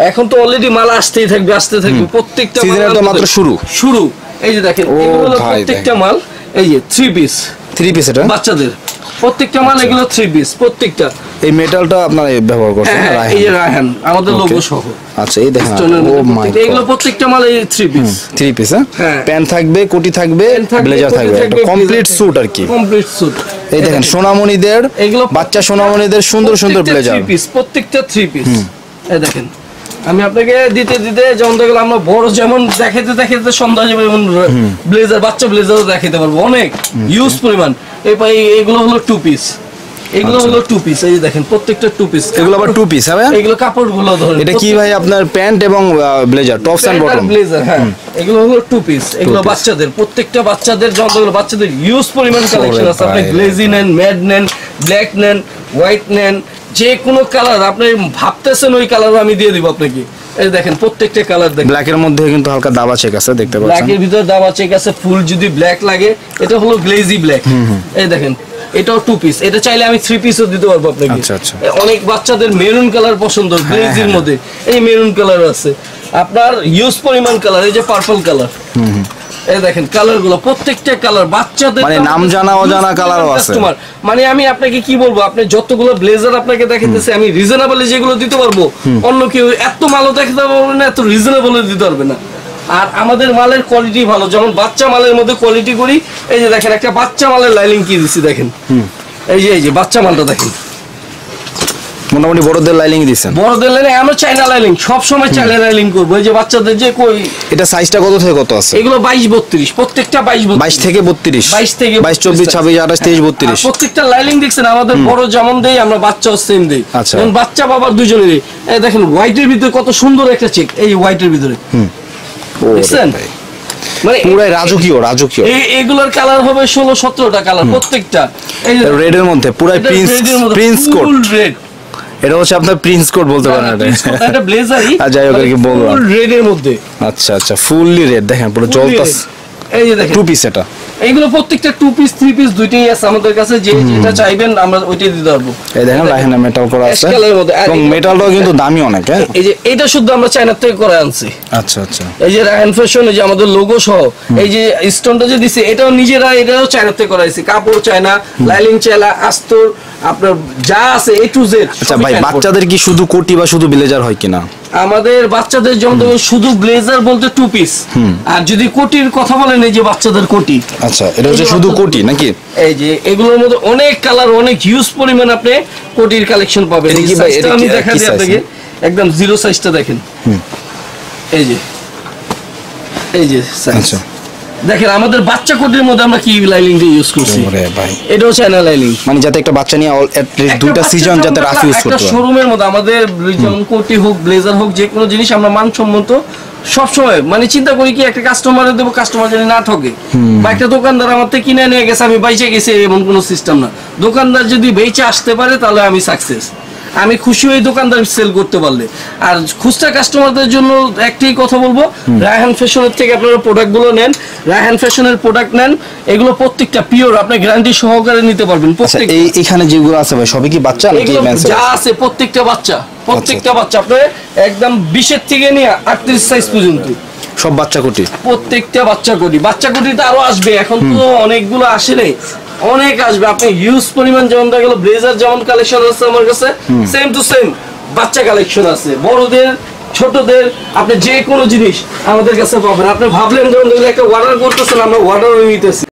এখন তো অলরেডি মাল আসতেই থাকবে প্রত্যেকটা সিজনের তো মাত্র শুরু। এই যে দেখেন এগুলো প্রত্যেকটা মাল এই যে 3 পিস এটা বাচ্চাদের প্রত্যেকটা মাল এগুলো 3 পিস প্রত্যেকটা। এই মেটালটা আপনারা ব্যবহার করছেন এই যে রায়হান আমাদের লোগো সহ। আচ্ছা এই দেখেন ও মাই গড এগুলো প্রত্যেকটা মাল এই 3 পিস হ্যাঁ প্যান্ট থাকবে কোটি থাকবে ব্লেজার থাকবে একটা কমপ্লিট স্যুট আর কি কমপ্লিট স্যুট। এই দেখেন সোনামণিদের এগুলো বাচ্চা সোনামণিদের সুন্দর সুন্দর ব্লেজার 3 পিস প্রত্যেকটা 3 পিস। এই দেখেন আমি আপনাকে দিতে যেমন দেখলাম আমরা বড় যেমন দেখাতে সন্ধ্যা যাবে এমন ব্লেজার বাচ্চা ব্লেজারও দেখাতে পারবো অনেক ইউজ পরিমাণ। এগুলো হলো 2 পিস এগুলো হলো 2 পিস। এই যে দেখেন প্রত্যেকটা 2 পিস এগুলো আবার 2 পিস হবে এগুলো কাপড়গুলো ধরেন এটা কি ভাই আপনার প্যান্ট এবং blazer tops and bottom blazer হ্যাঁ এগুলো হলো 2 পিস এগুলো বাচ্চাদের প্রত্যেকটা বাচ্চাদের যতগুলো বাচ্চাদের ইউজ পরিমাণ কালেকশন আছে আপনি গ্লেজি নেন ম্যাট নেন ব্ল্যাক নেন হোয়াইট নেন যে কোনো কালার আপনি ভাবতেছেন ওই কালার আমি দিয়ে দিব আপনাকে। এই দেখেন প্রত্যেকটা কালার দেখেন ব্ল্যাক এর মধ্যে কিন্তু হালকা দাবা চেক আছে দেখতে পাচ্ছেন ব্ল্যাক এর ভিতর দাবা চেক আছে ফুল যদি ব্ল্যাক লাগে এটা হলো গ্লেজি ব্ল্যাক। এই দেখেন এটাও 2 পিস এটা চাইলে আমি 3 পিসও দিতে পারবো আপনাকে। আচ্ছা আচ্ছা অনেক বাচ্চাদের মেরুন কালার পছন্দ গ্লেজির মধ্যে এই মেরুন কালার আছে আপনার ইউজ পরিমাণ কালার এই যে পার্পল কালার। এই দেখেন কালারগুলো প্রত্যেকটা কালার বাচ্চাদের মানে নাম জানা অজানা কালারও আছে মানে আমি আপনাকে কি বলবো আপনি যতগুলো ব্লেজার আপনাকে দেখাইতেছে আমি রিজনেবলি যেগুলো দিতে পারবো অন্য কেউ এত মালও দেখাতে পারবে না এত রিজনেবলি দিতে পারবে না। আর আমাদের মালের কোয়ালিটি ভালো যেমন বাচ্চা মালের মধ্যে কোয়ালিটি করি। এই যে দেখেন একটা বাচ্চা মালের লাইলিং কি দিছি দেখেন এই যে বাচ্চা মালটা দেখেন মোটামুটি বড়দের লাইলিং দিবেন বড়দের লাইলিং আমরা চাইনা লাইলিং সব সময় চাইনা লাইলিং করব। এই যে বাচ্চাদের যে কই এটা সাইজটা কত থেকে কত আছে এগুলো 22 32 প্রত্যেকটা 22 থেকে 32 22 থেকে 22 24 26 28 23 32 প্রত্যেকটা লাইলিং দেখছেন আমাদের বড় যেমন দেই আমরা বাচ্চাও সেম দেই যেমন বাচ্চা বাবা দুজনেরই। এই দেখেন হোয়াইটের ভিতরে কত সুন্দর একটা চেক এই হোয়াইটের ভিতরে দেখছেন মানে পুরো রাজকীয় এগুলোর কালার হবে 16 17টা কালার প্রত্যেকটা। এই রেড এর মধ্যে পুরো প্রিন্স কোট রেড এটা হচ্ছে আপনার প্রিন্স কোট বলতে পারেন এটা ব্লেজারই আর যাই হোক আর কি বলবো ফুল রেড এর মধ্যে। আচ্ছা আচ্ছা ফুললি রেড দেখেন পুরো জলতাস। এই যে দেখেন 2 পিস এটা এইগুলো প্রত্যেকটা 2 পিস 3 পিস দুইটাই আছে আমাদের কাছে যেটা চাইবেন আমরা ওইটাই দিতে পারবো। এই দেখেন রায়হানা মেটাল করা আছে এবং মেটালটাও কিন্তু দামি অনেক হ্যাঁ এই যে এটা শুধু আমরা চায়না থেকে করে আনছি। আচ্ছা আচ্ছা এই যে রায়হান ফ্যাশন এই যে আমাদের লোগো সহ এই যে স্টোনটা যে দিছে এটাও এটাও চায়না থেকে করাইছি কাপড় চায়না লাইলিং চায়না আস্তর আপনার যা আছে A to Z। আচ্ছা ভাই বাচ্চাদের কি শুধু কোটি বা শুধু ব্লেজার হয় কিনা আমাদের বাচ্চাদের যেমন শুধু ব্লেজার বলতে 2 পিস আর যদি কোটির কথা বলেন এই যে বাচ্চাদের কোটি আচ্ছা এটা হচ্ছে শুধু কোটি নাকি এই যে এগুলোর মধ্যে অনেক কালার অনেক হিউজ পরিমাণ আপনি কোটির কালেকশন পাবেন। এই সাইজটা আমি দেখা দিই আপনাকে একদম জিরো সাইজটা দেখেন এই যে সাইজ আচ্ছা দেখেন আমাদের বাচ্চা কোটির মধ্যে আমরা কি লাইলিং দিয়ে ইউজ করছি ওরে ভাই এটাও চায়না লাইলিং মানে যাতে একটা বাচ্চা নিয়ে এট লিস্ট দুইটা সিজন যাতে রাফ ইউজ করতে পারে একটা শোরুমের মধ্যে আমাদের যেমন কোটি হোক ব্লেজার হোক যে কোনো জিনিস আমরা মানসম্মত সব সময় মানে চিন্তা করি কি একটা কাস্টমারে দেব কাস্টমার যদি না ঠকে বা একটা দোকানদার আমার থেকে কিনে নিয়ে গেছে আমি বাইচে গেছি এমন কোনো সিস্টেম না দোকানদার যদি বেচে আসতে পারে তাহলে আমি সাকসেস আমি খুশি হই দোকানদার সেল করতে পারলে। আর খুচরা কাস্টমারদের জন্য একটাই কথা বলবো রায়হান ফ্যাশনের থেকে আপনারা প্রোডাক্টগুলো নেন রায়হান ফ্যাশনের প্রোডাক্ট নেন এগুলো প্রত্যেকটা পিওর আপনি গ্যারান্টি সহকারে নিতে পারবেন। প্রত্যেকটা এইখানে যেগুলো আছে ভাই সবই কি বাচ্চা নাকি মেন্স যা আছে প্রত্যেকটা বাচ্চা আপনি একদম 20 এর থেকে নিয়ে 38 সাইজ পর্যন্ত সব বাচ্চা কোটি প্রত্যেকটা বাচ্চা কোটিতে আরো আসবে এখন তো অনেকগুলো আসে নাই অনেক আসবে আপনি হিউজ পরিমাণ যেমন দেখা গেল ব্লেজার যেমন কালেকশন আছে আমার কাছে সেম টু সেম বাচ্চা কালেকশন আছে বড়দের ছোটদের আপনি যে কোনো জিনিস আমাদের কাছে পাবেন। আপনি ভাবলেন যখন একটা অর্ডার করতেছেন আমরা অর্ডারও নিতেছি